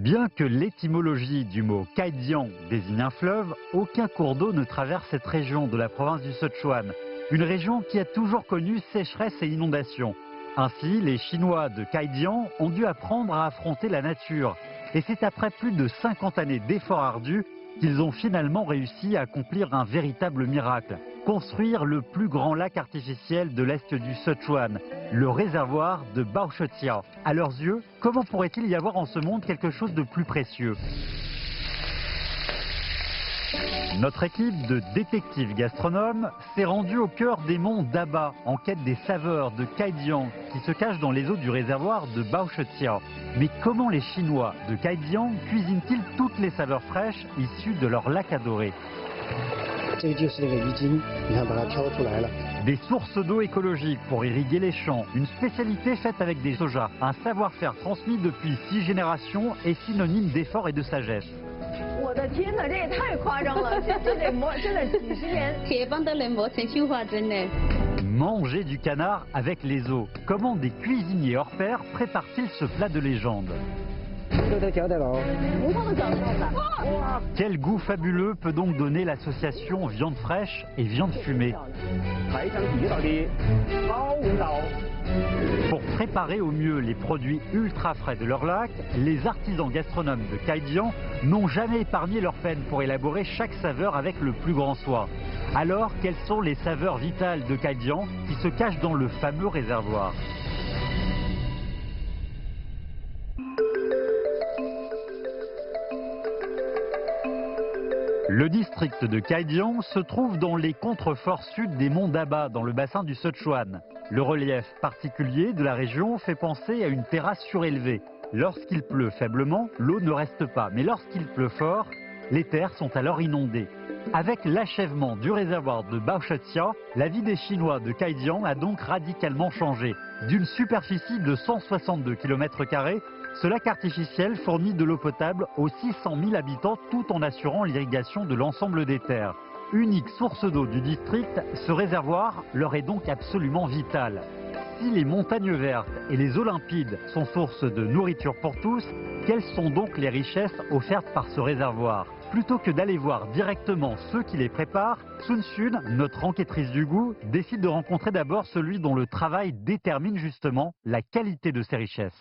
Bien que l'étymologie du mot Kaidian désigne un fleuve, aucun cours d'eau ne traverse cette région de la province du Sichuan, une région qui a toujours connu sécheresse et inondations. Ainsi, les Chinois de Kaidian ont dû apprendre à affronter la nature. Et c'est après plus de 50 années d'efforts ardus qu'ils ont finalement réussi à accomplir un véritable miracle. Construire le plus grand lac artificiel de l'est du Sichuan, le réservoir de Baochetia. À leurs yeux, comment pourrait-il y avoir en ce monde quelque chose de plus précieux? Notre équipe de détectives gastronomes s'est rendue au cœur des monts Daba en quête des saveurs de Kaidian qui se cachent dans les eaux du réservoir de Baochetia. Mais comment les Chinois de Kaidian cuisinent-ils toutes les saveurs fraîches issues de leur lac adoré? Des sources d'eau écologiques pour irriguer les champs, une spécialité faite avec des sojas, un savoir-faire transmis depuis 6 générations et synonyme d'effort et de sagesse. Manger du canard avec les os. Comment des cuisiniers hors pair préparent-ils ce plat de légende? Quel goût fabuleux peut donc donner l'association viande fraîche et viande fumée? Pour préparer au mieux les produits ultra frais de leur lac, les artisans gastronomes de Kaidian n'ont jamais épargné leur peine pour élaborer chaque saveur avec le plus grand soin. Alors, quelles sont les saveurs vitales de Kaidian qui se cachent dans le fameux réservoir? Le district de Kaidian se trouve dans les contreforts sud des monts Daba, dans le bassin du Sichuan. Le relief particulier de la région fait penser à une terrasse surélevée. Lorsqu'il pleut faiblement, l'eau ne reste pas, mais lorsqu'il pleut fort, les terres sont alors inondées. Avec l'achèvement du réservoir de Baochetia, la vie des Chinois de Kaidian a donc radicalement changé. D'une superficie de 162 km², ce lac artificiel fournit de l'eau potable aux 600 000 habitants tout en assurant l'irrigation de l'ensemble des terres. Unique source d'eau du district, ce réservoir leur est donc absolument vital. Si les montagnes vertes et les eaux limpides sont source de nourriture pour tous, quelles sont donc les richesses offertes par ce réservoir? Plutôt que d'aller voir directement ceux qui les préparent, Sun Xun, notre enquêtrice du goût, décide de rencontrer d'abord celui dont le travail détermine justement la qualité de ces richesses.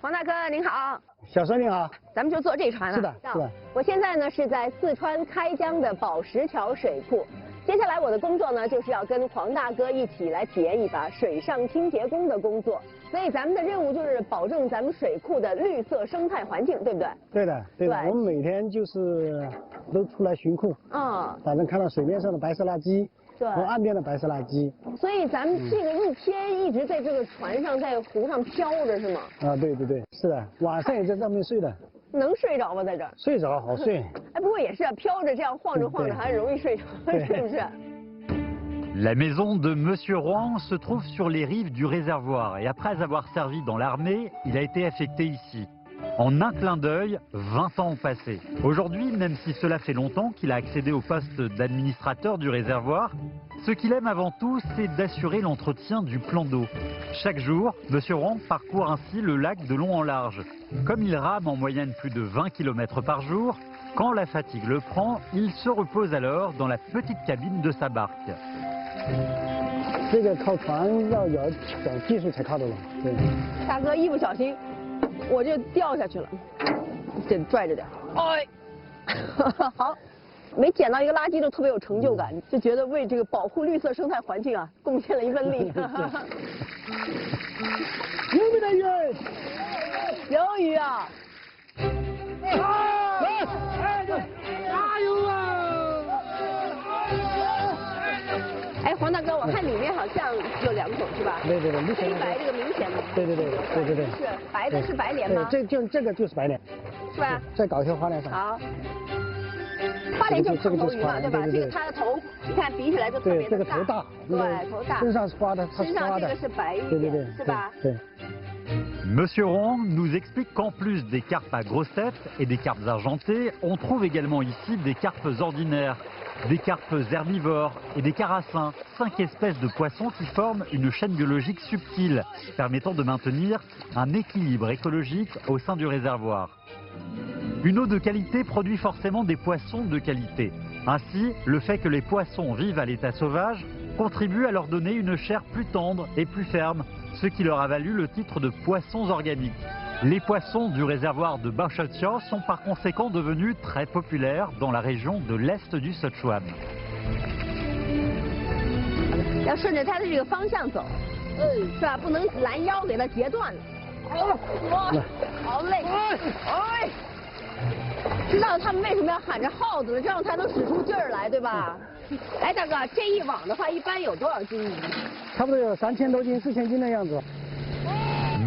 黄大哥您好，小孙你好，咱们就坐这船了。是的，是的。我现在呢是在四川开江的宝石桥水库，接下来我的工作呢就是要跟黄大哥一起来体验一把水上清洁工的工作。所以咱们的任务就是保证咱们水库的绿色生态环境，对不对？对的，对的。我们每天就是都出来巡库，反正看到水面上的白色垃圾。 和岸边的白色垃圾，所以咱们这个一天一直在这个船上，在湖上飘着是吗？啊，对对对，是的，晚上也在上面睡的。能睡着吗？在这儿？睡着，好睡。哎，不过也是啊，飘着这样晃着晃着，还容易睡着，是不是？ La maison de Monsieur Rouen se trouve sur les rives du réservoir et après avoir servi dans l'armée, il a été affecté ici. En un clin d'œil, 20 ans ont passé. Aujourd'hui, même si cela fait longtemps qu'il a accédé au poste d'administrateur du réservoir, ce qu'il aime avant tout, c'est d'assurer l'entretien du plan d'eau. Chaque jour, Monsieur Rouen parcourt ainsi le lac de long en large. Comme il rame en moyenne plus de 20 km par jour, quand la fatigue le prend, il se repose alors dans la petite cabine de sa barque. 这个靠船要有点技术才靠得拢。对。大哥一不小心，我就掉下去了，得拽着点。哎，好，每捡到一个垃圾都特别有成就感，就觉得为这个保护绿色生态环境啊贡献了一份力。有没得鱼？有鱼啊！加油啊！ 哎，黄大哥，我看里面好像有2种是吧？对对对，黑白这个明显的。对对对对对对。是白的是白鲢吗？对，这个就是白鲢，是吧？再搞一条花鲢上。好。花鲢就是胖头鱼嘛，对吧？这个它的头，你看比起来就特别的大。对，这个头大。对，头大。身上是花的，它是花的。身上这个是白一点，是吧？对。Monsieur Rohan nous explique qu'en plus des carpes à grosses têtes et des carpes argentées, on trouve également ici des carpes ordinaires, des carpes herbivores et des carassins, 5 espèces de poissons qui forment une chaîne biologique subtile, permettant de maintenir un équilibre écologique au sein du réservoir. Une eau de qualité produit forcément des poissons de qualité. Ainsi, le fait que les poissons vivent à l'état sauvage contribue à leur donner une chair plus tendre et plus ferme, ce qui leur a valu le titre de poissons organiques. Les poissons du réservoir de Baoshatiao sont par conséquent devenus très populaires dans la région de l'est du Sichuan. 要顺着它的这个方向走，是吧？不能拦腰给它截断了。好累，知道他们为什么要喊着耗子了，这样才能使出劲儿来，对吧？哎，大哥，这一网的话，一般有多少斤鱼？差不多有3000多斤、4000斤的样子。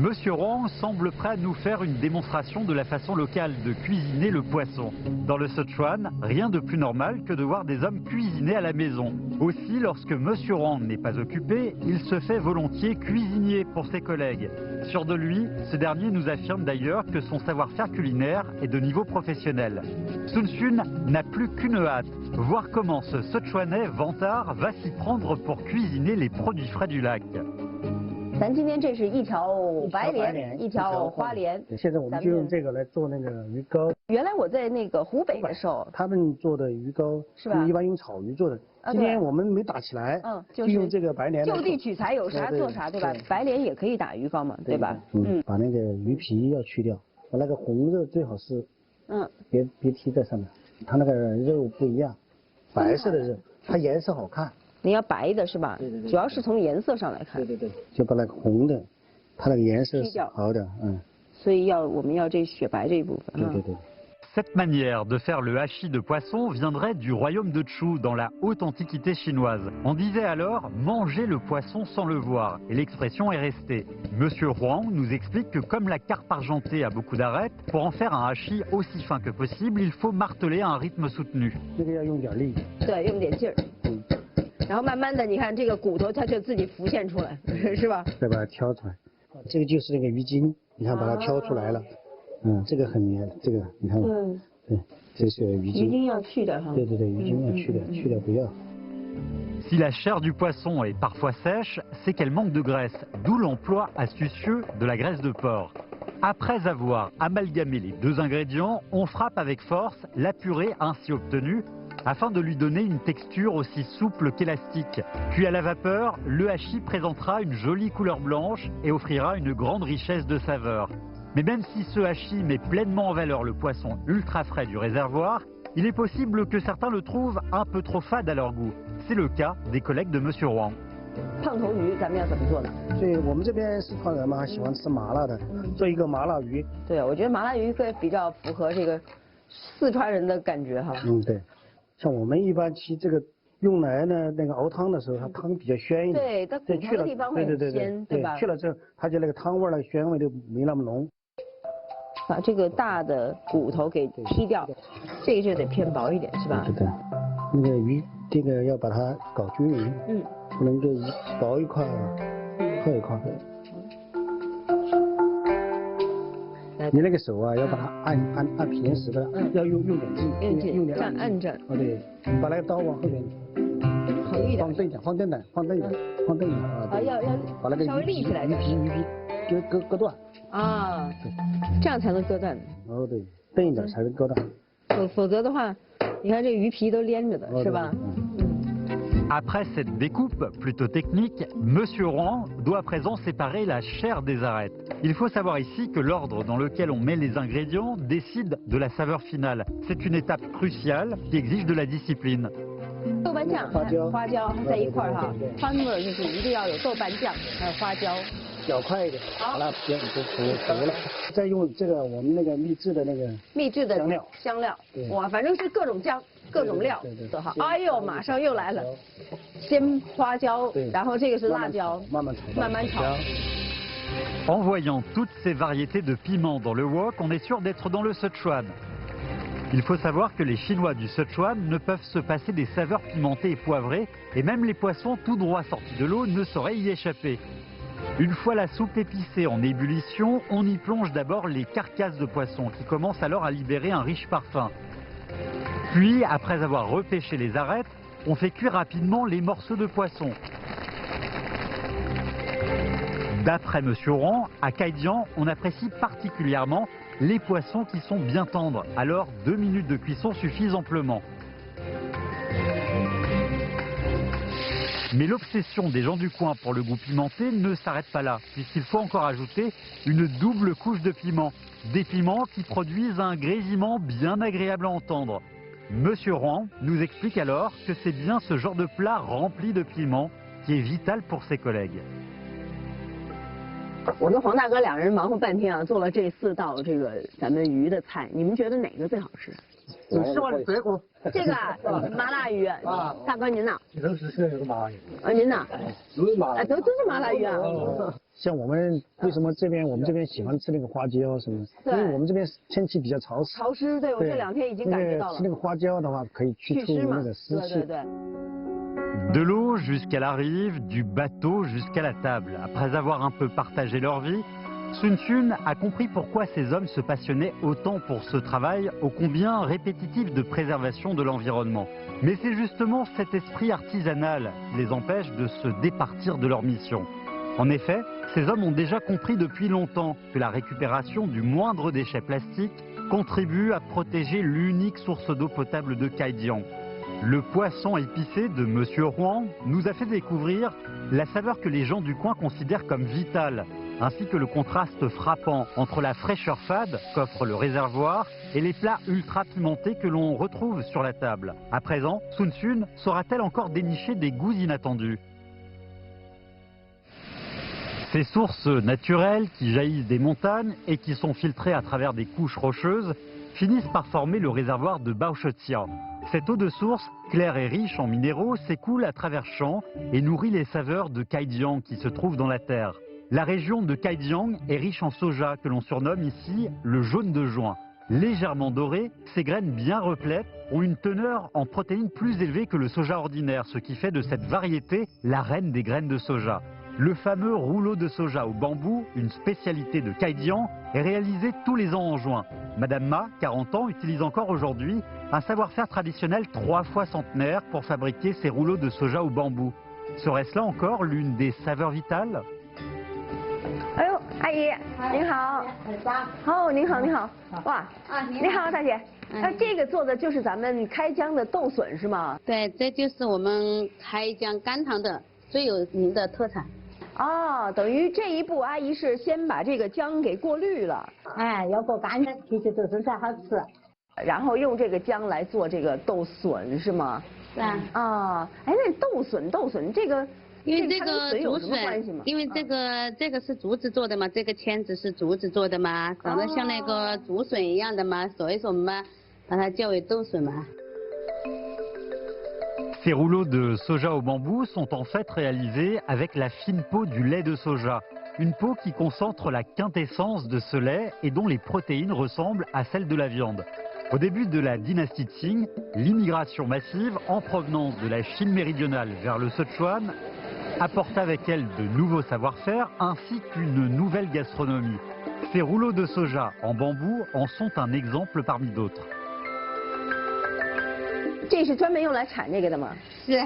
Monsieur Rohan semble prêt à nous faire une démonstration de la façon locale de cuisiner le poisson. Dans le Sichuan, rien de plus normal que de voir des hommes cuisiner à la maison. Aussi, lorsque Monsieur Rohan n'est pas occupé, il se fait volontiers cuisinier pour ses collègues. Sûr de lui, ce dernier nous affirme d'ailleurs que son savoir-faire culinaire est de niveau professionnel. Sun Xun n'a plus qu'une hâte, voir comment ce Sichuanais vantard va s'y prendre pour cuisiner les produits frais du lac. 咱今天这是一条白鲢，一条花鲢。现在我们就用这个来做那个鱼糕。原来我在那个湖北的时候，他们做的鱼糕是吧？一般用草鱼做的。今天我们没打起来，就用这个白鲢。就地取材，有啥做啥，对吧？白鲢也可以打鱼糕嘛，对吧？把那个鱼皮要去掉，把那个红肉最好是，别贴在上面，它那个肉不一样，白色的肉，它颜色好看。 你要白的是吧？对，主要是从颜色上来看。对，就把那个红的，它那个颜色好的，所以我们要这雪白这一部分。对。Cette manière de faire le hachis de poisson viendrait du royaume de Chu dans la haute antiquité chinoise. On disait alors manger le poisson sans le voir et l'expression est restée. Monsieur Rohan nous explique que comme la carpe argentée a beaucoup d'arêtes, pour en faire un hachis aussi fin que possible, il faut marteler à un rythme soutenu. 这个要用点力。对，用点劲儿。然后慢慢的，你看这个骨头它就自己浮现出来，是吧？再把它挑出来，这个就是那个鱼筋，你看把它挑出来了，这个很黏，这个你看，对，这是鱼筋。鱼筋要去的哈。对，鱼筋要去的，去掉不要。 Si la chair du poisson est parfois sèche, c'est qu'elle manque de graisse, d'où l'emploi astucieux de la graisse de porc. Après avoir amalgamé les deux ingrédients, on frappe avec force la purée ainsi obtenue, afin de lui donner une texture aussi souple qu'élastique. Puis à la vapeur, le hachis présentera une jolie couleur blanche et offrira une grande richesse de saveurs. Mais même si ce hachis met pleinement en valeur le poisson ultra frais du réservoir, il est possible que certains le trouvent un peu trop fade à leur goût. C'est le cas des collègues de Monsieur Rohan. 胖头鱼咱们要怎么做呢？所以我们这边四川人嘛喜欢吃麻辣的，做一个麻辣鱼。对，我觉得麻辣鱼会比较符合这个四川人的感觉哈。对。 像我们一般吃这个用来呢，那个熬汤的时候，它汤比较鲜一点。对，它骨头的地方会很鲜，对吧？去了之后，它就那个汤味儿、鲜味就没那么浓。把这个大的骨头给剔掉，这个就得偏薄一点，是吧？对。那个鱼，这个要把它搞均匀，不能够薄一块，厚一块。你那个手啊，要把它按平时的，要用点劲，用点按着。对，把那个刀往后边，横一点，放正点啊！要把那个稍微立起来，鱼皮割断。啊，对，这样才能割断。哦，对，钝一点才能割断。否则的话，你看这鱼皮都连着的，是吧？ Après cette découpe plutôt technique, Monsieur Rohan doit à présent séparer la chair des arêtes. Il faut savoir ici que l'ordre dans lequel on met les ingrédients décide de la saveur finale. C'est une étape cruciale qui exige de la discipline. 豆瓣酱、花椒在一块儿哈，川味儿就是一定要有豆瓣酱还有花椒。搅快一点，好了，别就熟了。再用这个我们那个秘制的香料，哇，反正是各种酱。 各种料都好，哎呦，马上又来了，先花椒，然后这个是辣椒，慢慢炒。En voyant toutes ces variétés de piments dans le wok, on est sûr d'être dans le Sichuan. Il faut savoir que les Chinois du Sichuan ne peuvent se passer des saveurs pimentées et poivrées, et même les poissons tout droit sortis de l'eau ne sauraient y échapper. Une fois la soupe épicée en ébullition, on y plonge d'abord les carcasses de poissons qui commencent alors à libérer un riche parfum. Puis, après avoir repêché les arêtes, on fait cuire rapidement les morceaux de poisson. D'après Monsieur Rouen, à Caidian, on apprécie particulièrement les poissons qui sont bien tendres. Alors 2 minutes de cuisson suffisent amplement. Mais l'obsession des gens du coin pour le goût pimenté ne s'arrête pas là, puisqu'il faut encore ajouter une double couche de piment. Des piments qui produisent un grésillement bien agréable à entendre. Monsieur Rouen nous explique alors que c'est bien ce genre de plat rempli de piment qui est vital pour ses collègues. 我跟黄大哥两人忙活半天啊，做了这4道这个咱们鱼的菜，你们觉得哪个最好吃？你说的最好。这个麻辣鱼啊，大哥您呢？都是这个麻辣鱼。您呢？都是麻辣。都是麻辣鱼啊。像我们为什么我们这边喜欢吃那个花椒什么？因为我们这边天气比较潮湿。潮湿，对，我这2天已经感觉到了。吃那个花椒的话，可以去除那个湿气。对。 De l'eau jusqu'à la rive, du bateau jusqu'à la table. Après avoir un peu partagé leur vie, Sun Chun a compris pourquoi ces hommes se passionnaient autant pour ce travail ô combien répétitif de préservation de l'environnement. Mais c'est justement cet esprit artisanal qui les empêche de se départir de leur mission. En effet, ces hommes ont déjà compris depuis longtemps que la récupération du moindre déchet plastique contribue à protéger l'unique source d'eau potable de Caidian. Le poisson épicé de Monsieur Rouen nous a fait découvrir la saveur que les gens du coin considèrent comme vitale, ainsi que le contraste frappant entre la fraîcheur fade qu'offre le réservoir et les plats ultra pimentés que l'on retrouve sur la table. À présent, Sun Chun saura-t-elle encore dénicher des goûts inattendus? Ces sources naturelles qui jaillissent des montagnes et qui sont filtrées à travers des couches rocheuses finissent par former le réservoir de Baochetia. Cette eau de source, claire et riche en minéraux, s'écoule à travers champs et nourrit les saveurs de Caidian qui se trouvent dans la terre. La région de Caidian est riche en soja que l'on surnomme ici le jaune de juin. Légèrement doré, ces graines bien replètes ont une teneur en protéines plus élevée que le soja ordinaire, ce qui fait de cette variété la reine des graines de soja. Le fameux rouleau de soja au bambou, une spécialité de Caidian, est réalisé tous les ans en juin. Madame Ma, 40 ans, utilise encore aujourd'hui un savoir-faire traditionnel 3 fois centenaire pour fabriquer ces rouleaux de soja au bambou. Serait-ce là encore l'une des saveurs vitales? 哎呦，阿姨，您好。哦，您好，您好。哇，你好，大姐。这个做的就是咱们开江的豆笋是吗？对，这就是我们开江甘棠的最有名的特产。哦，等于这一步阿姨是先把这个姜给过滤了。哎，要过干的，其实豆笋才好吃。然后用这个姜来做这个豆笋是吗？是啊。啊，哎，那豆笋这个。 因为这个竹笋，因为这个是竹子做的嘛，这个签子是竹子做的嘛，长得像那个竹笋一样的嘛，所以说我们把它叫为豆笋嘛。Ces rouleaux de soja au bambou sont en fait réalisés avec la fine peau du lait de soja, une peau qui concentre la quintessence de ce lait et dont les protéines ressemblent à celles de la viande. Au début de la dynastie Qing, l'immigration massive en provenance de la Chine méridionale vers le Sichuan apporte avec elle de nouveaux savoir-faire ainsi qu'une nouvelle gastronomie. Ces rouleaux de soja en bambou en sont un exemple parmi d'autres. 这是专门用来产这个的吗？是，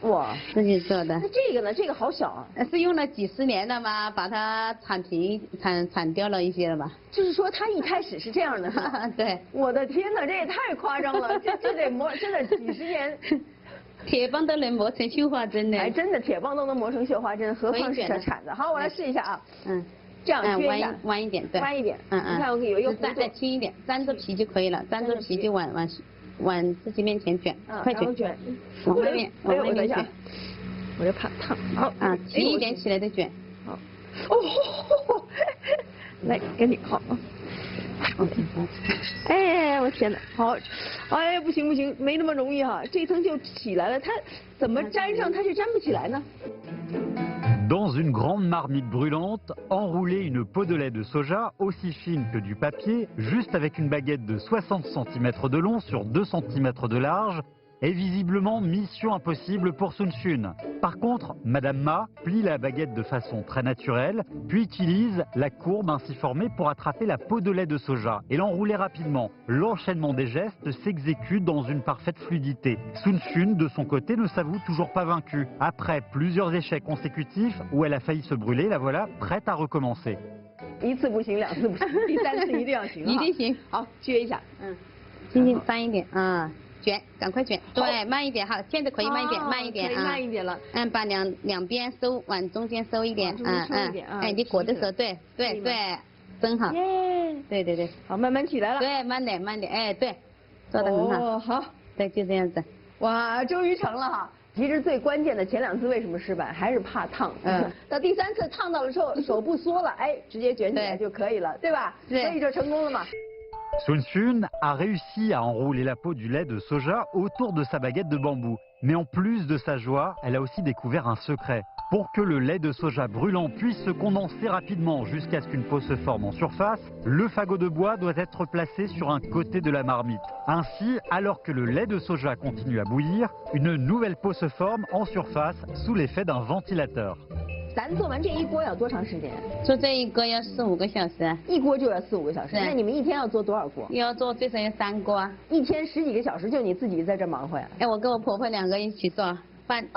哇，自己做的。那这个呢？这个好小啊。是用了几十年的嘛，把它铲掉了一些了嘛。就是说，它一开始是这样的。对。我的天哪，这也太夸张了，这得磨，真的几十年。铁棒都能磨成绣花针的。哎，真的铁棒都能磨成绣花针，何况是铲子？好，我来试一下啊。嗯。这样撅一下，弯一点，对。弯一点。你看我有一个再轻一点，沾着皮就可以了，沾着皮就往自己面前卷，快卷，往外面卷。我这怕烫。好啊，轻一点起来的卷。好。哦，来给你好。哎，我天哪，好，哎，不行，没那么容易哈，这层就起来了，它怎么粘上它就粘不起来呢 Dans une grande marmite brûlante, enrouler une peau de lait de soja aussi fine que du papier, juste avec une baguette de 60 cm de long sur 2 cm de large, est visiblement mission impossible pour Sun Xun. Par contre, Madame Ma plie la baguette de façon très naturelle, puis utilise la courbe ainsi formée pour attraper la peau de lait de soja et l'enrouler rapidement. L'enchaînement des gestes s'exécute dans une parfaite fluidité. Sun Xun, de son côté, ne s'avoue toujours pas vaincue. Après plusieurs échecs consécutifs où elle a failli se brûler, la voilà prête à recommencer. 1次不行，2次不行，第3次一定要行。一定行。好，撅一下。轻轻翻一点啊。卷，赶快卷，对，慢一点，好，现在可以慢一点，慢一点啊，慢一点了。把两边收，往中间收一点，哎，你裹的时候，对，分好，对，好，慢慢起来了，对，慢点，哎，对，做得很好，哦，好，对，就这样子，哇，终于成了哈。其实最关键的前2次为什么失败，还是怕烫。到第3次烫到了之后，手不缩了，哎，直接卷起来就可以了，对吧？所以就成功了嘛。 Sun Xun a réussi à enrouler la peau du lait de soja autour de sa baguette de bambou. Mais en plus de sa joie, elle a aussi découvert un secret. Pour que le lait de soja brûlant puisse se condenser rapidement jusqu'à ce qu'une peau se forme en surface, le fagot de bois doit être placé sur un côté de la marmite. Ainsi, alors que le lait de soja continue à bouillir, une nouvelle peau se forme en surface sous l'effet d'un ventilateur. 咱做完这一锅要多长时间？做这一锅要4、5个小时。一锅就要4、5个小时。那你们一天要做多少锅？要做最少要3锅。一天10几个小时，就你自己在这忙活呀？哎，我跟我婆婆2个一起做。轮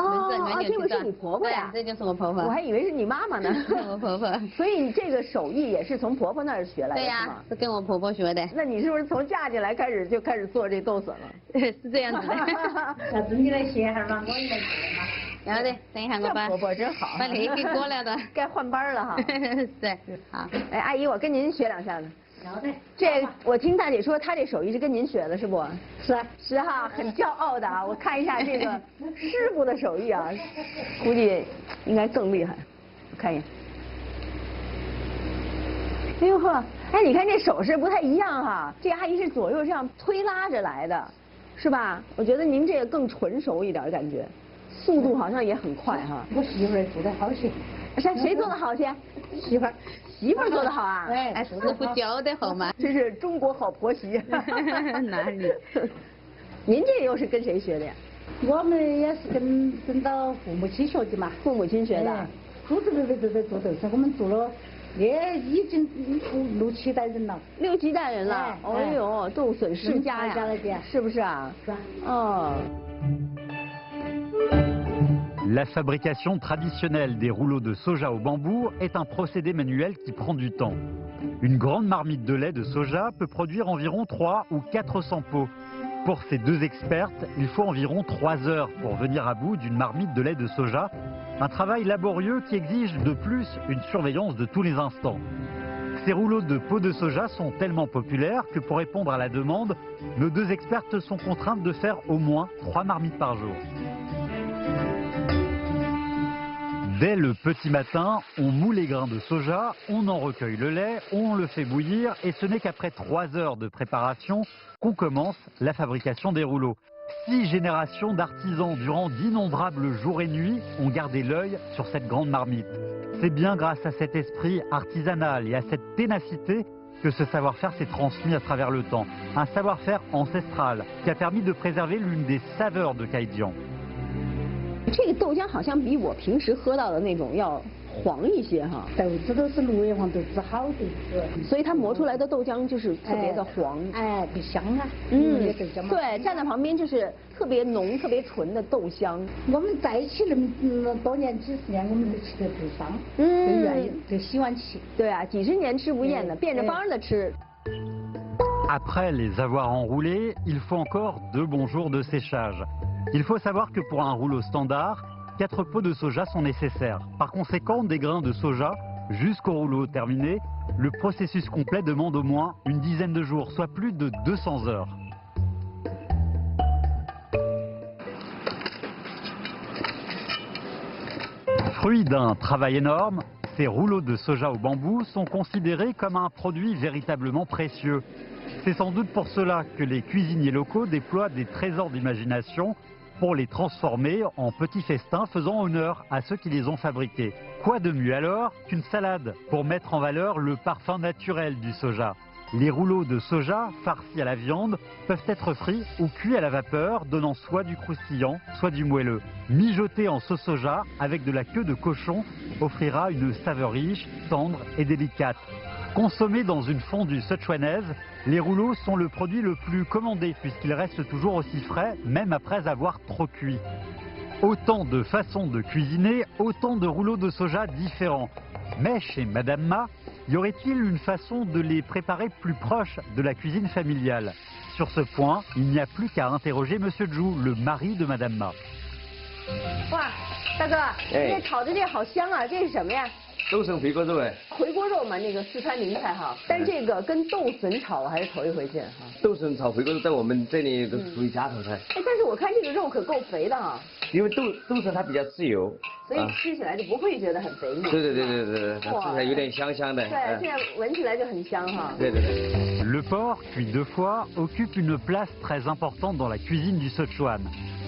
流这个是你婆婆呀？这就是我婆婆。我还以为是你妈妈呢。我婆婆。所以你这个手艺也是从婆婆那儿学来的？对呀，是跟我婆婆学的。那你是不是从嫁进来开始就开始做这豆笋了？是这样子的。下次你来歇会儿吧，我也来做嘛。 然后呢，等一下我把婆婆真好，把那个过了的，该换班了哈。是，好。哎，阿姨，我跟您学2下子。要得。这我听大姐说，她这手艺是跟您学的，是不？是。是哈，很骄傲的啊。我看一下这个师傅的手艺啊，估计应该更厉害。我看一眼。哎呦呵，哎，你看这手势不太一样哈，这阿姨是左右这样推拉着来的，是吧？我觉得您这个更纯熟一点，感觉。 速度好像也很快哈，我媳妇儿做的好些。谁做的好些？媳妇儿做的好啊？哎，师傅教的好嘛。这是中国好婆媳。哪里？您这又是跟谁学的呀？我们也是跟到父母亲学的嘛。父母亲学的。祖祖辈辈都在做豆丝，我们做了，也已经6、7代人了。6、7代人了。哎呦，豆笋世家呀，是不是啊？是啊。哦。 La fabrication traditionnelle des rouleaux de soja au bambou est un procédé manuel qui prend du temps. Une grande marmite de lait de soja peut produire environ 300 ou 400 pots. Pour ces 2 expertes, il faut environ 3 heures pour venir à bout d'une marmite de lait de soja. Un travail laborieux qui exige de plus une surveillance de tous les instants. Ces rouleaux de peau de soja sont tellement populaires que pour répondre à la demande, nos 2 expertes sont contraintes de faire au moins 3 marmites par jour. Dès le petit matin, on moule les grains de soja, on en recueille le lait, on le fait bouillir et ce n'est qu'après 3 heures de préparation qu'on commence la fabrication des rouleaux. 6 générations d'artisans durant d'innombrables jours et nuits ont gardé l'œil sur cette grande marmite. C'est bien grâce à cet esprit artisanal et à cette ténacité que ce savoir-faire s'est transmis à travers le temps. Un savoir-faire ancestral qui a permis de préserver l'une des saveurs de Kaijian. 这个豆浆好像比我平时喝到的那种要黄一些哈。豆子都是芦叶黄豆子，好豆子，所以它磨出来的豆浆就是特别的黄，哎，比香啊。对，站在旁边就是特别浓、特别纯的豆香。我们在一起那么多年、几十年，我们都吃得最香，最愿意、最喜欢吃。对啊，几十年吃不厌的，变着法儿的吃。 Après les avoir enroulés, il faut encore 2 bons jours de séchage. Il faut savoir que pour un rouleau standard, 4 pots de soja sont nécessaires. Par conséquent, des grains de soja jusqu'au rouleau terminé, le processus complet demande au moins une dizaine de jours, soit plus de 200 heures. Fruit d'un travail énorme, ces rouleaux de soja au bambou sont considérés comme un produit véritablement précieux. C'est sans doute pour cela que les cuisiniers locaux déploient des trésors d'imagination pour les transformer en petits festins faisant honneur à ceux qui les ont fabriqués. Quoi de mieux alors qu'une salade pour mettre en valeur le parfum naturel du soja? Les rouleaux de soja farcis à la viande peuvent être frits ou cuits à la vapeur, donnant soit du croustillant, soit du moelleux. Mijoter en sauce soja avec de la queue de cochon offrira une saveur riche, tendre et délicate. Consommés dans une fondue sichuanaise, les rouleaux sont le produit le plus commandé puisqu'ils restent toujours aussi frais, même après avoir trop cuit. Autant de façons de cuisiner, autant de rouleaux de soja différents. Mais chez Madame Ma, y aurait-il une façon de les préparer plus proches de la cuisine familiale? Sur ce point, il n'y a plus qu'à interroger Monsieur Zhu, le mari de Madame Ma. 哇，大哥，这炒的这好香啊，这是什么呀？豆笋回锅肉哎。回锅肉嘛，那个四川名菜哈。但是这个跟豆笋炒还是头一回见哈。豆笋炒回锅肉在我们这里都属于家常菜。哎，但是我看这个肉可够肥的哈。因为豆笋它比较自由，所以吃起来就不会觉得很肥腻。对，它吃起来有点香香的。对，现在闻起来就很香哈。对。Le porc, cuit 2 fois, occupe une place très importante dans la cuisine du Sichuan.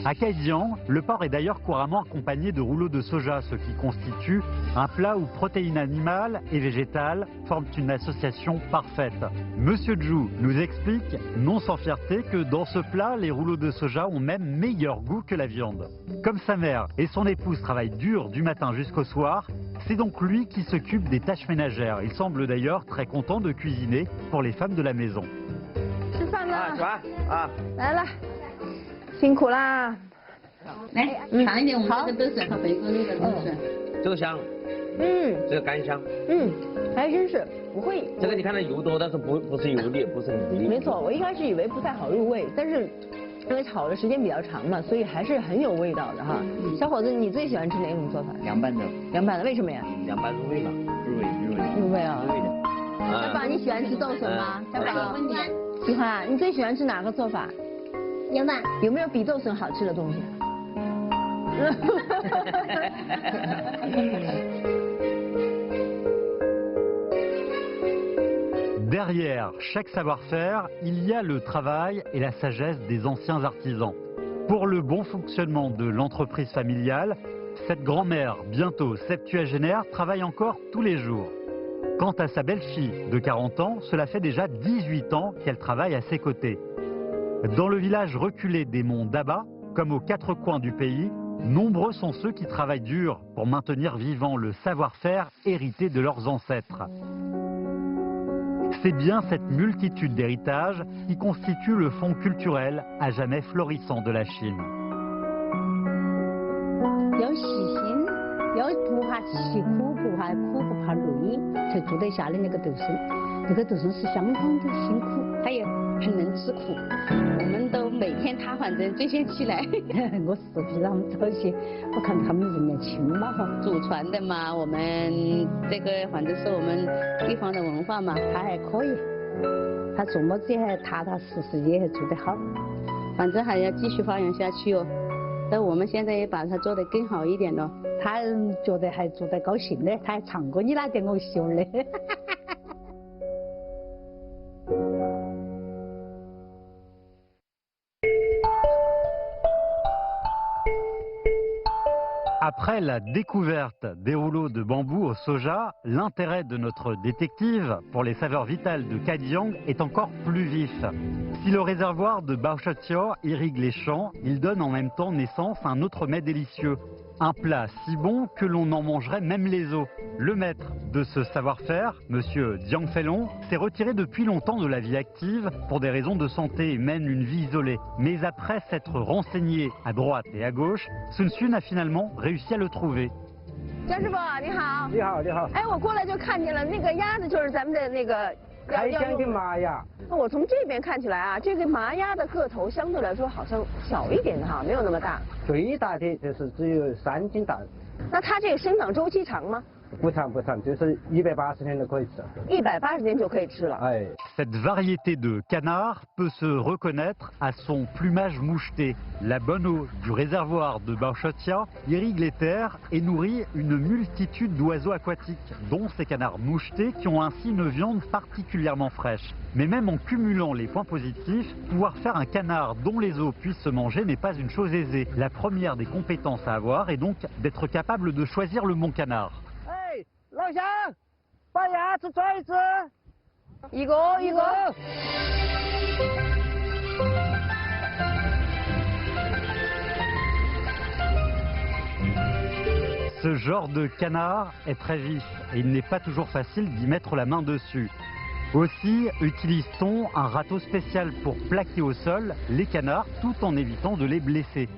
À Kaijiang, le porc est d'ailleurs couramment accompagné de rouleaux de soja, ce qui constitue un plat où protéines animales et végétales forment une association parfaite. Monsieur Zhu nous explique, non sans fierté, que dans ce plat, les rouleaux de soja ont même meilleur goût que la viande. Comme sa mère et son épouse travaillent dur du matin jusqu'au soir, c'est donc lui qui s'occupe des tâches ménagères. Il semble d'ailleurs très content de cuisiner pour les femmes de la maison. 吃饭了。来了。 辛苦啦！来，尝一点我们这个豆笋和回锅肉的豆笋。这个香，这个干香，还真是不会。这个你看它油多，但是不是油腻，不是很腻。没错，我一开始以为不太好入味，但是因为炒的时间比较长嘛，所以还是很有味道的哈。小伙子，你最喜欢吃哪种做法？凉拌的。凉拌的，为什么呀？凉拌入味嘛，入味啊。小宝，你喜欢吃豆笋吗？小宝，喜欢啊。你最喜欢吃哪个做法？ 凉拌有没有比豆笋好吃的东西？Derrière chaque savoir-faire, il y a le travail et la sagesse des anciens artisans. Pour le bon fonctionnement de l'entreprise familiale, cette grand-mère, bientôt septuagénaire, travaille encore tous les jours. Quant à sa belle-fille de 40 ans, cela fait déjà 18 ans qu'elle travaille à ses côtés. Dans le village reculé des monts Daba, comme aux 4 coins du pays, nombreux sont ceux qui travaillent dur pour maintenir vivant le savoir-faire hérité de leurs ancêtres. C'est bien cette multitude d'héritages qui constitue le fond culturel à jamais florissant de la Chine. 要细心，要不怕吃苦，不怕苦，不怕累，才做得下的那个豆笋。这个豆笋是相当的辛苦，它也很能吃苦。我们都每天他反正最先起来。我是比他们早些，我看他们人年轻嘛哈。祖传的嘛，我们这个反正是我们地方的文化嘛，他还可以，他做么子也还踏踏实实，也还做得好。反正还要继续发扬下去哦。但我们现在也把它做得更好一点了。他觉得还做得高兴的，他还唱歌，你哪点我秀嘞？Après la découverte des rouleaux de bambou au soja, l'intérêt de notre détective pour les saveurs vitales de Kaijiang est encore plus vif. Si le réservoir de Baoshetio irrigue les champs, il donne en même temps naissance à un autre mets délicieux. Un plat si bon que l'on en mangerait même les os. Le maître de ce savoir-faire, monsieur Jiang Feilong, s'est retiré depuis longtemps de la vie active pour des raisons de santé et mène une vie isolée. Mais après s'être renseigné à droite et à gauche, Sun Xun a finalement réussi à le trouver. 江师傅你好。你好，你好。哎，我过来就看见了那个鸭子，就是咱们的那个。 开江的麻鸭。我从这边看起来啊，这个麻鸭的个头相对来说好像小一点哈，没有那么大。最大的就是只有3斤大。那它这个生长周期长吗？不长，就是180天都可以吃。180天就可以吃了。哎。Cette variété de canard peut se reconnaître à son plumage moucheté. La bonne eau du réservoir de Bauchotia irrigue les terres et nourrit une multitude d'oiseaux aquatiques, dont ces canards mouchetés qui ont ainsi une viande particulièrement fraîche. Mais même en cumulant les points positifs, pouvoir faire un canard dont les os puissent se manger n'est pas une chose aisée. La première des compétences à avoir est donc d'être capable de choisir le bon canard. Hey, 老乡，把牙齿抓一只。一个。Ce genre de canard est très vif et il n'est pas toujours facile d'y mettre la main dessus. Aussi utilise-t-on un râteau spécial pour plaquer au sol les canards tout en évitant de les blesser.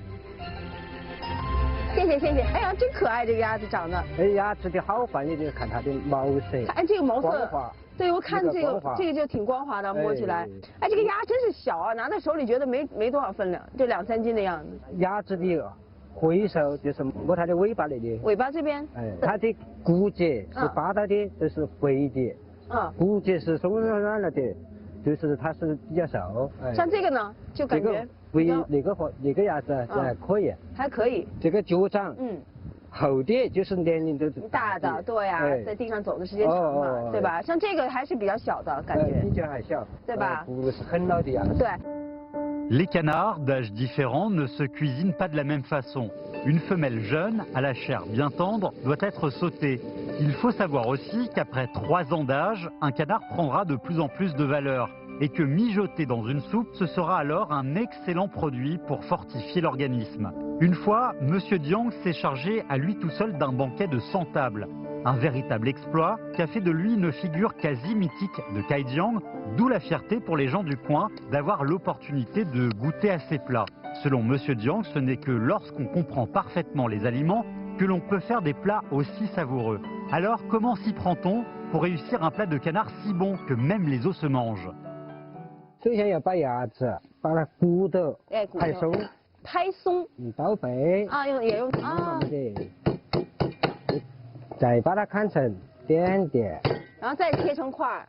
谢谢。哎呀，真可爱，这个鸭子长得。哎，鸭子的好看，你就看它的毛色。哎，这个毛色。对，我看这个就挺光滑的，摸起来。哎，这个鸭真是小啊，拿在手里觉得没多少分量，就2、3斤的样子。鸭子的回首就是摸它的尾巴那里。尾巴这边。哎，它的骨节是巴到的，都是肥的。骨节是松软了的，就是它是比较瘦。像这个呢，就感觉。那个鸭子还可以。还可以。这个脚掌。厚的就是年龄都大的，对呀，在地上走的时间长嘛，对吧？像这个还是比较小的感觉，比较还小，对吧？不是很老的鸭子。对。Les canards d'âge différent ne se cuisinent pas de la même façon. Une femelle jeune, à la chair bien tendre, doit être sautée. Il faut savoir aussi qu'après 3 ans d'âge, un canard prendra de plus en plus de valeur et que mijoter dans une soupe, ce sera alors un excellent produit pour fortifier l'organisme. Une fois, Monsieur Diang s'est chargé à lui tout seul d'un banquet de 100 tables. Un véritable exploit qui a fait de lui une figure quasi mythique de Kaijiang, d'où la fierté pour les gens du coin d'avoir l'opportunité de goûter à ces plats. Selon Monsieur Diang, ce n'est que lorsqu'on comprend parfaitement les aliments que l'on peut faire des plats aussi savoureux. Alors comment s'y prend-on pour réussir un plat de canard si bon que même les os se mangent? 首先要把鸭子把它骨头拍松，刀背也用再把它砍成点点，然后再切成块儿。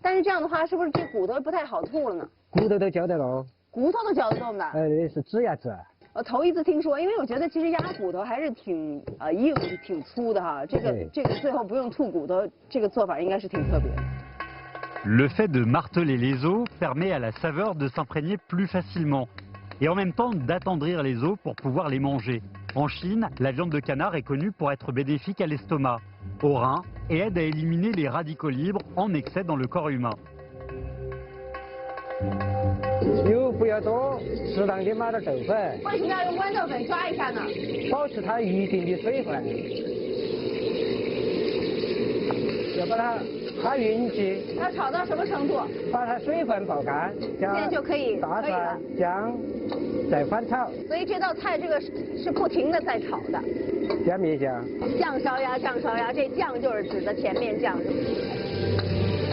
但是这样的话，是不是这骨头不太好吐了呢？骨头都嚼得动。骨头都嚼得动的？那是纸鸭子。我头一次听说，因为我觉得其实鸭骨头还是挺硬、挺粗的哈。这个最后不用吐骨头，这个做法应该是挺特别的。Le fait de marteler les os permet à la saveur de s'imprégner plus facilement et en même temps d'attendrir les os pour pouvoir les manger. En Chine, la viande de canard est connue pour être bénéfique à l'estomac, aux reins et aide à éliminer les radicaux libres en excès dans le corps humain. 油不要多，适当的码点豆粉。为什么要用豌豆粉抓一下呢？保持它一定的水分，要把它炒匀去。要炒到什么程度？把它水分爆干，现在就可以大蒜、姜，再翻炒。所以这道菜这个是不停的在炒的。加面酱。酱烧鸭，这酱就是指的甜面酱。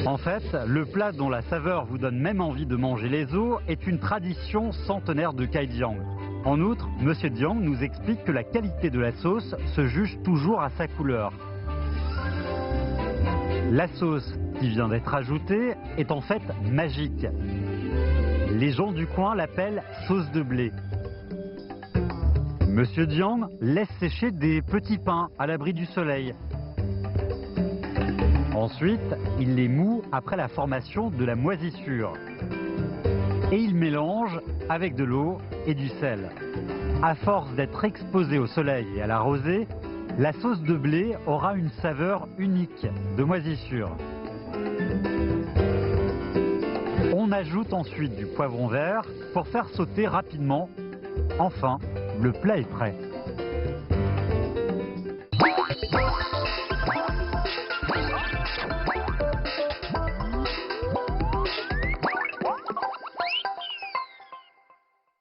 En fait, le plat dont la saveur vous donne même envie de manger les os est une tradition centenaire de Kaijiang. En outre, Monsieur Diang nous explique que la qualité de la sauce se juge toujours à sa couleur. La sauce qui vient d'être ajoutée est en fait magique. Les gens du coin l'appellent sauce de blé. Monsieur Diang laisse sécher des petits pains à l'abri du soleil. Ensuite, il les moud après la formation de la moisissure. Et il mélange avec de l'eau et du sel. À force d'être exposée au soleil et à la rosée, la sauce de blé aura une saveur unique de moisissure. On ajoute ensuite du poivron vert pour faire sauter rapidement. Enfin, le plat est prêt.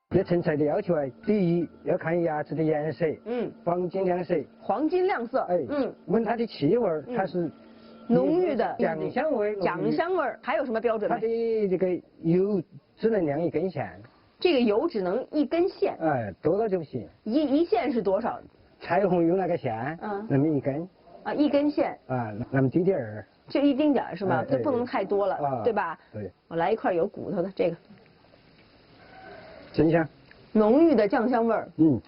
对成菜的要求啊，第一要看鸭子的颜色，黄金亮色。黄金亮色，闻它的气味，它是浓郁的酱香味。酱香味还有什么标准？它的这个油只能亮1根线。这个油只能1根线。多了就不行。一线是多少？彩虹用那个线，那么1根。啊，1根线。啊，那么丁点儿。就1丁点儿是吧？就不能太多了，对吧？对。我来一块有骨头的这个。真香。浓郁的酱香味儿。嗯。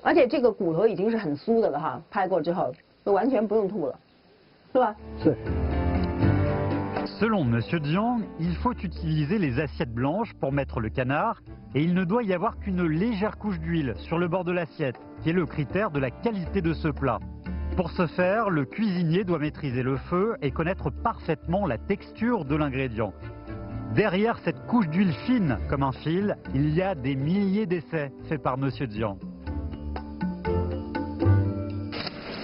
而且这个骨头已经是很酥的了哈，拍过之后就完全不用吐了，是吧？是。Selon Monsieur Dian, il faut utiliser les assiettes blanches pour mettre le canard et il ne doit y avoir qu'une légère couche d'huile sur le bord de l'assiette, qui est le critère de la qualité de ce plat. Pour ce faire, le cuisinier doit maîtriser le feu et connaître parfaitement la texture de l'ingrédient. Derrière cette couche d'huile fine comme un fil, il y a des milliers d'essais faits par Monsieur Dian.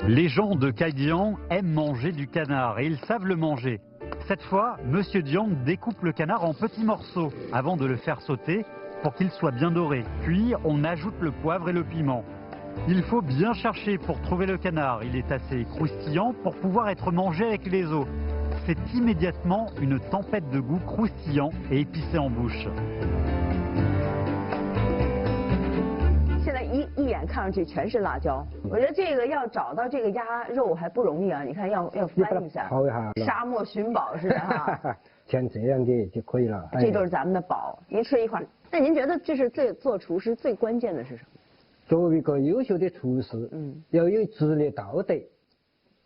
Les gens de Caidian aiment manger du canard et ils savent le manger. Cette fois, Monsieur Dian découpe le canard en petits morceaux avant de le faire sauter pour qu'il soit bien doré. Puis on ajoute le poivre et le piment. Il faut bien chercher pour trouver le canard. Il est assez croustillant pour pouvoir être mangé avec les os. C'est immédiatement une tempête de goût croustillant et épicé en bouche. 现在一眼看上去全是辣椒，我觉得这个要找到这个鸭肉还不容易啊！你看要翻一下，沙漠寻宝似的哈。像这样的就可以了。这就是咱们的宝，一吃一块。那您觉得这是做厨师最关键的是什么？ 作为一个优秀的厨师，要有职业道德，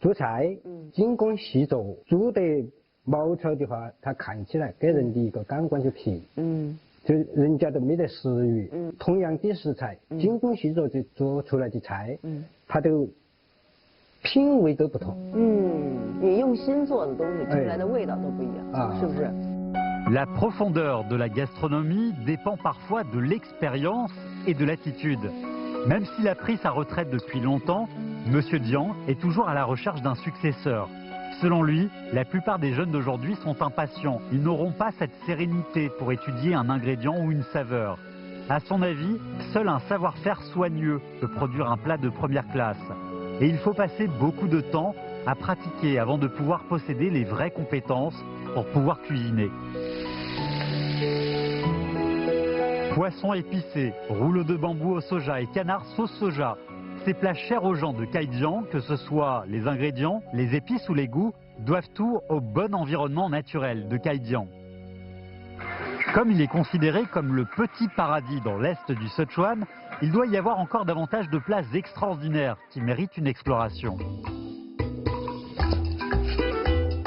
做菜精工细作，煮得毛条的话，它看起来给人的一个感官就平，就人家都没得食欲。同样的食材，精工细作就做出来的菜，它都品味都不同。你用心做的东西出来的味道都不一样，是不是？ La profondeur de la gastronomie dépend parfois de l'expérience et de l'attitude. Même s'il a pris sa retraite depuis longtemps, Monsieur Dian est toujours à la recherche d'un successeur. Selon lui, la plupart des jeunes d'aujourd'hui sont impatients. Ils n'auront pas cette sérénité pour étudier un ingrédient ou une saveur. À son avis, seul un savoir-faire soigneux peut produire un plat de première classe. Et il faut passer beaucoup de temps à pratiquer avant de pouvoir posséder les vraies compétences pour pouvoir cuisiner. Poisson épicé, rouleau de bambou au soja et canard sauce soja. Ces plats chers aux gens de Caidian, que ce soit les ingrédients, les épices ou les goûts, doivent tout au bon environnement naturel de Caidian. Comme il est considéré comme le petit paradis dans l'est du Sichuan, il doit y avoir encore davantage de places extraordinaires qui méritent une exploration.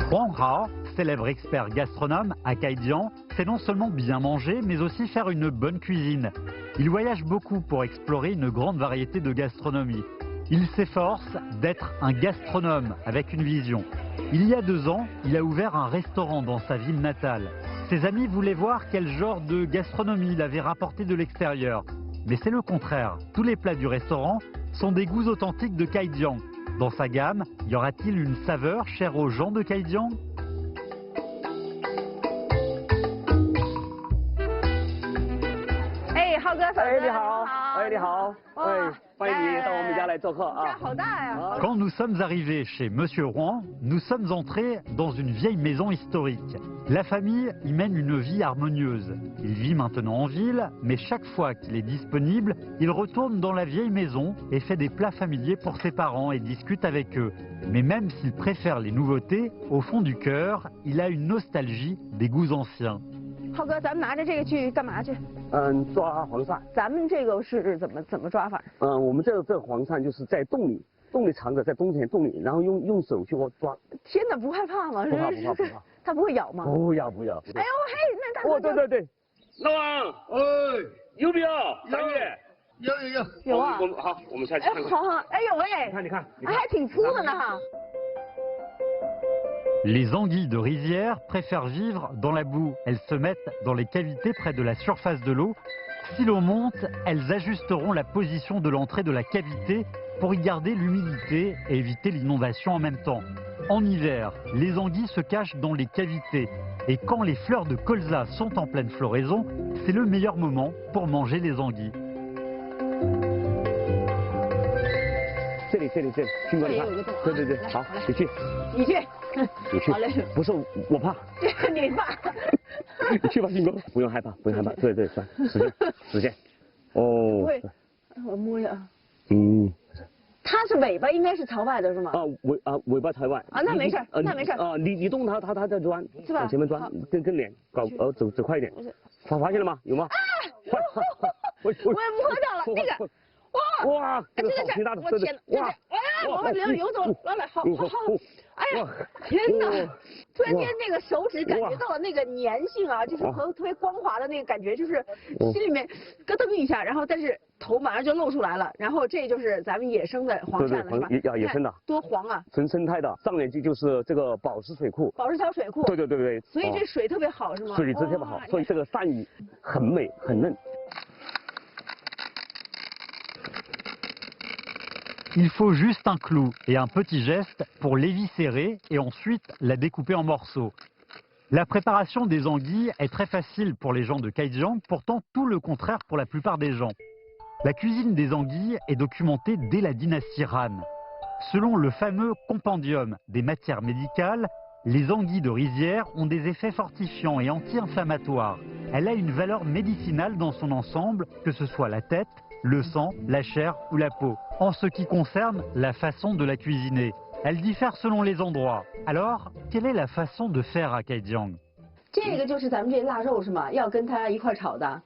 Huang Hao, célèbre expert gastronome à Caidian, sait non seulement bien manger, mais aussi faire une bonne cuisine. Il voyage beaucoup pour explorer une grande variété de gastronomie. Il s'efforce d'être un gastronome avec une vision. Il y a 2 ans, il a ouvert un restaurant dans sa ville natale. Ses amis voulaient voir quel genre de gastronomie il avait rapporté de l'extérieur. Mais c'est le contraire. Tous les plats du restaurant sont des goûts authentiques de Caidian. Dans sa gamme, y aura-t-il une saveur chère aux gens de Caidian ? 浩哥，你好，你好，欢迎你到我们家来做客啊！家好大呀！ Quand nous sommes arrivés chez Monsieur Huang, nous sommes entrés dans une vieille maison historique. La famille y mène une vie harmonieuse. Il vit maintenant en ville, mais chaque fois qu'il est disponible, il retourne dans la vieille maison et fait des plats familiers pour ses parents et discute avec eux. Mais même s'il préfère les nouveautés, au fond du cœur, il a une nostalgie des goûts anciens. 浩哥，咱们拿着这个去干嘛去？抓黄鳝。咱们这个是怎么抓法？我们这个黄鳝就是在洞里藏着，在冬天洞里，然后用手去抓。天哪，不害怕吗？不怕。它不会咬吗？不咬。哎呦嘿，那大哥。对。老王，有没有？大爷。有啊。好，我们下去看看。好，哎呦喂，你看，还挺粗的呢哈。 Les anguilles de rizière préfèrent vivre dans la boue. Elles se mettent dans les cavités près de la surface de l'eau. Si l'eau monte, elles ajusteront la position de l'entrée de la cavité pour y garder l'humidité et éviter l'inondation en même temps. En hiver, les anguilles se cachent dans les cavités. Et quand les fleurs de colza sont en pleine floraison, c'est le meilleur moment pour manger les anguilles. 这里，听过你看，对，好，你去。 好嘞，不是我怕，你怕，你去吧，金哥，不用害怕，对，算，时间，哦，会，我摸一下，它是尾巴应该是朝外的是吗？尾巴朝外。啊，那没事，那没事。你动它在钻，是吧？往前面钻，更连，走快一点。发现了吗？有吗？我也摸到了那个。哇，这个挺大的，我天哪！哎呀，我们游走，老板，好，哎呀，天哪！突然间那个手指感觉到了那个粘性啊，就是和特别光滑的那个感觉，就是心里面咯噔一下，然后但是头马上就露出来了，然后这就是咱们野生的黄鳝了，是吧？野生的，多黄啊！纯生态的，上面就是这个宝石水库。宝石桥水库。对。所以这水特别好是吗？水质特别好，所以这个鳝鱼很美很嫩。Il faut juste un clou et un petit geste pour l'éviscérer et ensuite la découper en morceaux. La préparation des anguilles est très facile pour les gens de Kaijiang, pourtant tout le contraire pour la plupart des gens. La cuisine des anguilles est documentée dès la dynastie Han. Selon le fameux compendium des matières médicales, les anguilles de rizière ont des effets fortifiants et anti-inflammatoires. Elle a une valeur médicinale dans son ensemble, que ce soit la tête, le sang, la chair ou la peau. En ce qui concerne la façon de la cuisiner, elle diffère selon les endroits. Alors, quelle est la façon de faire à Kaijiang? 这个就是咱们这腊肉是吗？要跟它一块炒的。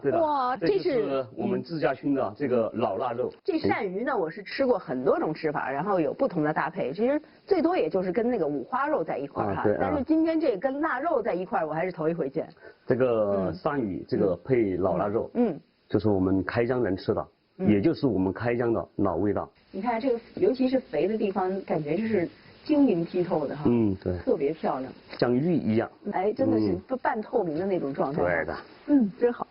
对的。哇，这是我们自家熏的这个老腊肉。这鳝鱼呢，我是吃过很多种吃法，然后有不同的搭配。其实最多也就是跟那个五花肉在一块哈。但是今天这个跟腊肉在一块，我还是头一回见。这个鳝鱼这个配老腊肉，就是我们开江人吃的，也就是我们开江的老味道。你看这个，尤其是肥的地方，感觉就是晶莹剔透的哈。对。特别漂亮，像玉一样。哎，真的是半透明的那种状态。对的。真好。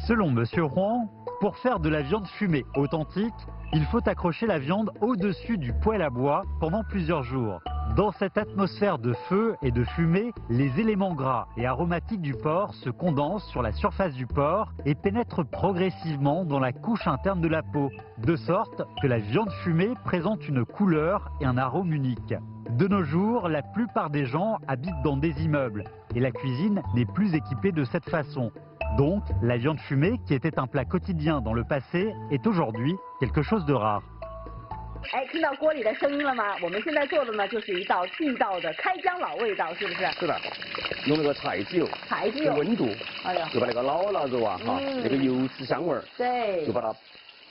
Selon Monsieur Huang, pour faire de la viande fumée authentique, il faut accrocher la viande au-dessus du poêle à bois pendant plusieurs jours. Dans cette atmosphère de feu et de fumée, les éléments gras et aromatiques du porc se condensent sur la surface du porc et pénètrent progressivement dans la couche interne de la peau, de sorte que la viande fumée présente une couleur et un arôme unique. De nos jours, la plupart des gens habitent dans des immeubles et la cuisine n'est plus équipée de cette façon. Donc, la viande fumée, qui était un plat quotidien dans le passé, est aujourd'hui quelque chose de rare. 哎，听到锅里的声音了吗？我们现在做的呢，就是一道地道的开江老味道，是不是？是的，用那个柴酒，温度，哎呀，就把那个老腊肉啊，那个油脂香味儿，对，就把它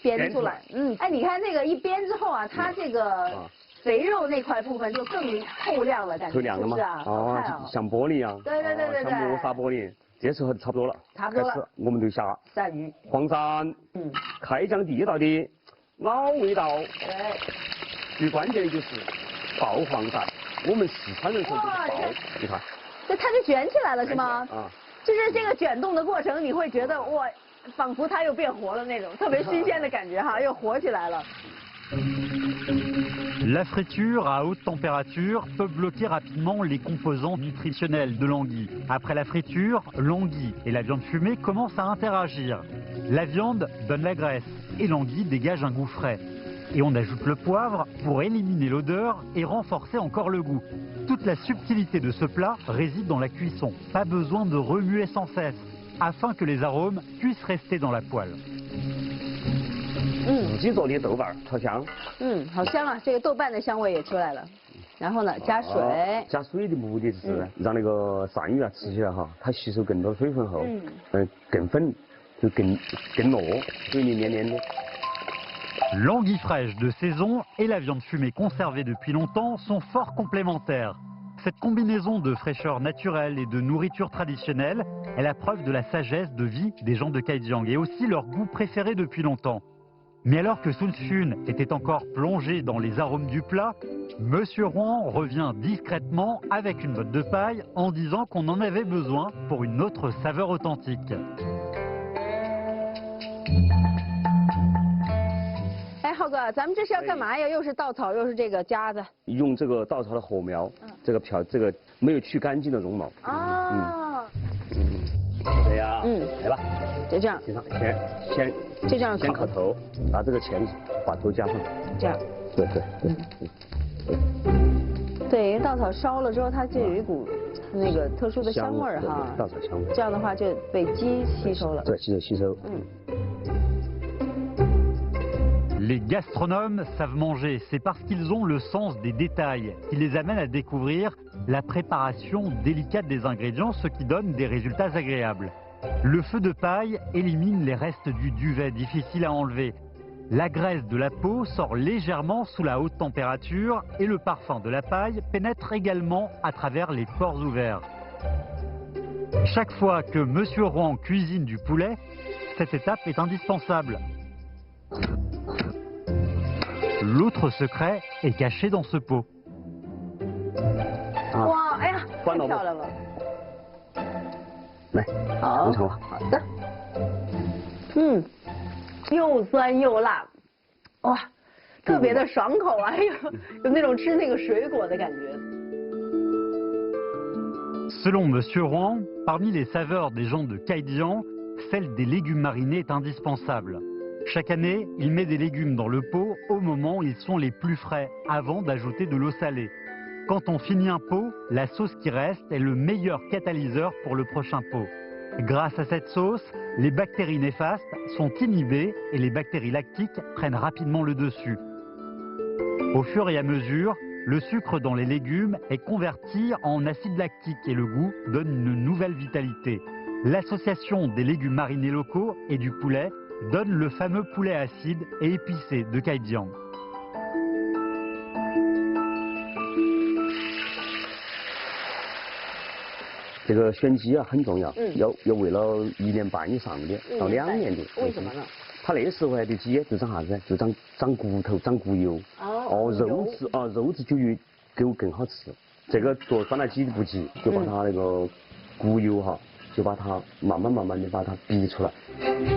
煸出来。哎，你看那个一煸之后啊，它这个肥肉那块部分就更透亮了，感觉。透亮了吗？像玻璃一样。对，像磨砂玻璃。这时候差不多了，差不多了，我们就下鳝鱼，黄鳝，开江地道的老味道。对，最关键的就是爆黄鳝，我们四川人说就是爆，你看，这它就卷起来了是吗？就是这个卷动的过程，你会觉得哇，仿佛它又变活了那种特别新鲜的感觉哈，又活起来了。La friture à haute température peut bloquer rapidement les composants nutritionnels de l'anguille. Après la friture, l'anguille et la viande fumée commencent à interagir. La viande donne la graisse et l'anguille dégage un goût frais. Et on ajoute le poivre pour éliminer l'odeur et renforcer encore le goût. Toute la subtilité de ce plat réside dans la cuisson. Pas besoin de remuer sans cesse, afin que les arômes puissent rester dans la poêle. 自己做的豆瓣超香。好香啊！这个豆瓣的香味也出来了。然后呢，加水。加水的目的是让那个鳝鱼啊吃起来哈，它吸收更多水分后，更粉，就更糯，所以黏黏的。L'anguille fraîche de saison et la viande fumée conservée depuis longtemps sont fort complémentaires. Cette combinaison de fraîcheur naturelle et de nourriture traditionnelle est la preuve de la sagesse de vie des gens de Kaijiang et aussi leur goût préféré depuis longtemps. Mais alors que Sun Xun était encore plongé dans les arômes du plat, Monsieur Huang revient discrètement avec une botte de paille en disant qu'on en avait besoin pour une autre saveur authentique. 哎，浩哥，咱们这是要干嘛呀？又是稻草，又是这个夹子。用这个稻草的火苗，这个没有去干净的绒毛。这样，来吧，就这样。先就这样先烤头，拿这个钳子把头夹上。这样。对。对，因为稻草烧了之后，它就有一股那个特殊的香味儿哈。稻草香味。这样的话就被鸡吸收了。对，吸收。Les gastronomes savent manger, c'est parce qu'ils ont le sens des détails qui les amène à découvrir la préparation délicate des ingrédients, ce qui donne des résultats agréables. Le feu de paille élimine les restes du duvet, difficile à enlever. La graisse de la peau sort légèrement sous la haute température et le parfum de la paille pénètre également à travers les pores ouverts. Chaque fois que Monsieur Rouen cuisine du poulet, cette étape est indispensable. L'autre secret est caché dans ce pot. 哇，哎呀，太漂亮了！来，好，你尝。好的。又酸又辣，哇，特别的爽口啊，有那种吃那个水果的感觉。 Selon Monsieur Rouen, parmi les saveurs des gens de Kaidian, celle des légumes marinés est indispensable. Chaque année, il met des légumes dans le pot au moment où ils sont les plus frais, avant d'ajouter de l'eau salée. Quand on finit un pot, la sauce qui reste est le meilleur catalyseur pour le prochain pot. Grâce à cette sauce, les bactéries néfastes sont inhibées et les bactéries lactiques prennent rapidement le dessus. Au fur et à mesure, le sucre dans les légumes est converti en acide lactique et le goût donne une nouvelle vitalité. L'association des légumes marinés locaux et du poulet donne le fameux poulet acide et épicé de Kaidian. 这个选鸡啊很重要，要喂了1年半以上的，到2年的。为什么呢？它那时候的鸡就长啥子？就长骨头，长骨油。肉质就更好吃。这个做酸辣鸡的不急，就把它那个骨油哈，就把它慢慢的把它逼出来。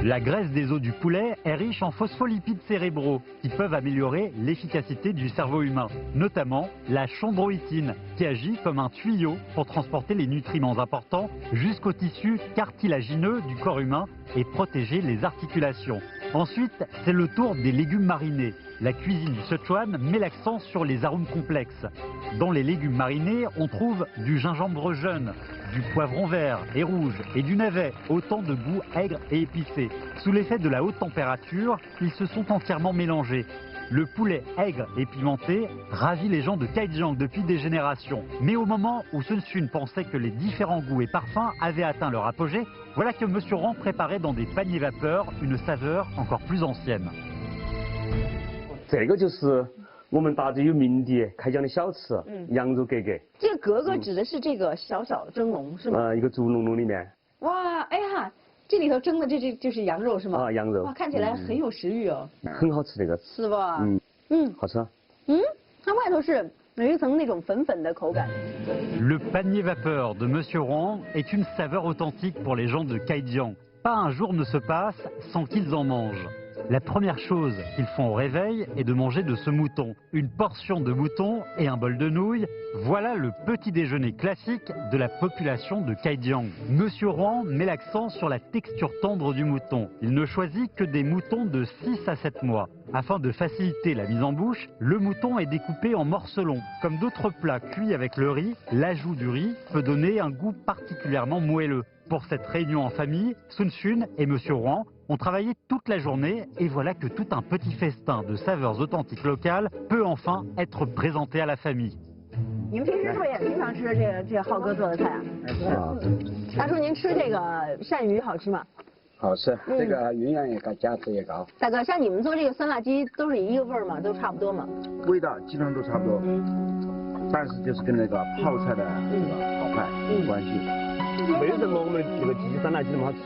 La graisse des os du poulet est riche en phospholipides cérébraux qui peuvent améliorer l'efficacité du cerveau humain, notamment la chondroïtine qui agit comme un tuyau pour transporter les nutriments importants jusqu'au tissu cartilagineux du corps humain et protéger les articulations. Ensuite, c'est le tour des légumes marinés. La cuisine du Sichuan met l'accent sur les arômes complexes. Dans les légumes marinés, on trouve du gingembre jaune, du poivron vert et rouge et du navet, autant de goûts aigres et épicés. Sous l'effet de la haute température, ils se sont entièrement mélangés. Le poulet aigre et pimenté ravit les gens de Kaidian depuis des générations. Mais au moment où Sun Xun pensait que les différents goûts et parfums avaient atteint leur apogée, voilà que Monsieur Rouen préparait dans des paniers vapeur une saveur encore plus ancienne. 这个就是我们大致有名的开江的小吃，羊肉格格。这个格格指的是这个小小蒸笼是吗？一个竹笼笼里面。哇，哎呀，这里头蒸的这就是羊肉是吗？羊肉。哇，看起来很有食欲哦。很好吃这个。是吧？好吃。它外头是有一层那种粉粉的口感。Le panier vapeur de Monsieur Rouen est une saveur authentique pour les gens de Kaidian. Pas un jour ne se passe sans qu'ils en mangent. La première chose qu'ils font au réveil est de manger de ce mouton. Une portion de mouton et un bol de nouilles, voilà le petit déjeuner classique de la population de Kaidian. Monsieur Rouen met l'accent sur la texture tendre du mouton. Il ne choisit que des moutons de 6 à 7 mois. Afin de faciliter la mise en bouche, le mouton est découpé en morcelons. Comme d'autres plats cuits avec le riz, l'ajout du riz peut donner un goût particulièrement moelleux. Pour cette réunion en famille, Sun Xun et Monsieur Rouen ont travaillé toute la journée et voilà que tout un petit festin de saveurs authentiques locales peut enfin être présenté à la famille. 你们平时是不是也经常吃这浩哥做的菜啊？大叔，您吃这个鳝鱼好吃吗？好吃，这个营养也高，价值也高。大哥，像你们做这个酸辣鸡都是一个味儿吗？都差不多吗？味道基本上都差不多，但是就是跟那个泡菜的这个好派有关系。为什么我们这个鸡酸辣鸡那么好吃？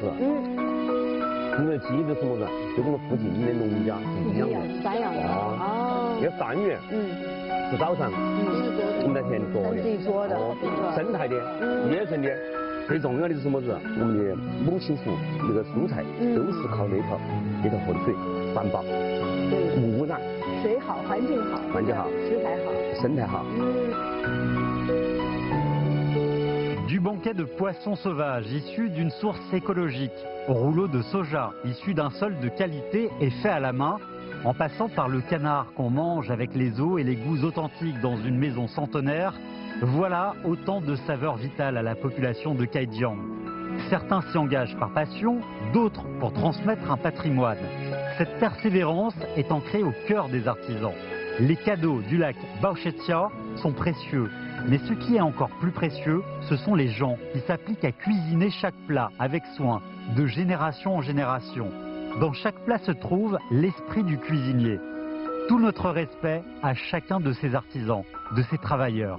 因为鸡都是么子？就我们附近的农家自己养的，散养的哦。那鳝鱼是早上我们在田里做的，自己做的，生态的、野生的。最重要的是什么子？我们的母亲湖那个蔬菜都是靠那条河的水环保，无污染。水好，环境好，食材好，生态好。 Du banquet de poissons sauvages issus d'une source écologique, au rouleau de soja issu d'un sol de qualité et fait à la main, en passant par le canard qu'on mange avec les os et les goûts authentiques dans une maison centenaire, voilà autant de saveurs vitales à la population de Kaidian. Certains s'y engagent par passion, d'autres pour transmettre un patrimoine. Cette persévérance est ancrée au cœur des artisans. Les cadeaux du lac Bauchetia sont précieux. Mais ce qui est encore plus précieux, ce sont les gens qui s'appliquent à cuisiner chaque plat avec soin, de génération en génération. Dans chaque plat se trouve l'esprit du cuisinier. Tout notre respect à chacun de ces artisans, de ces travailleurs.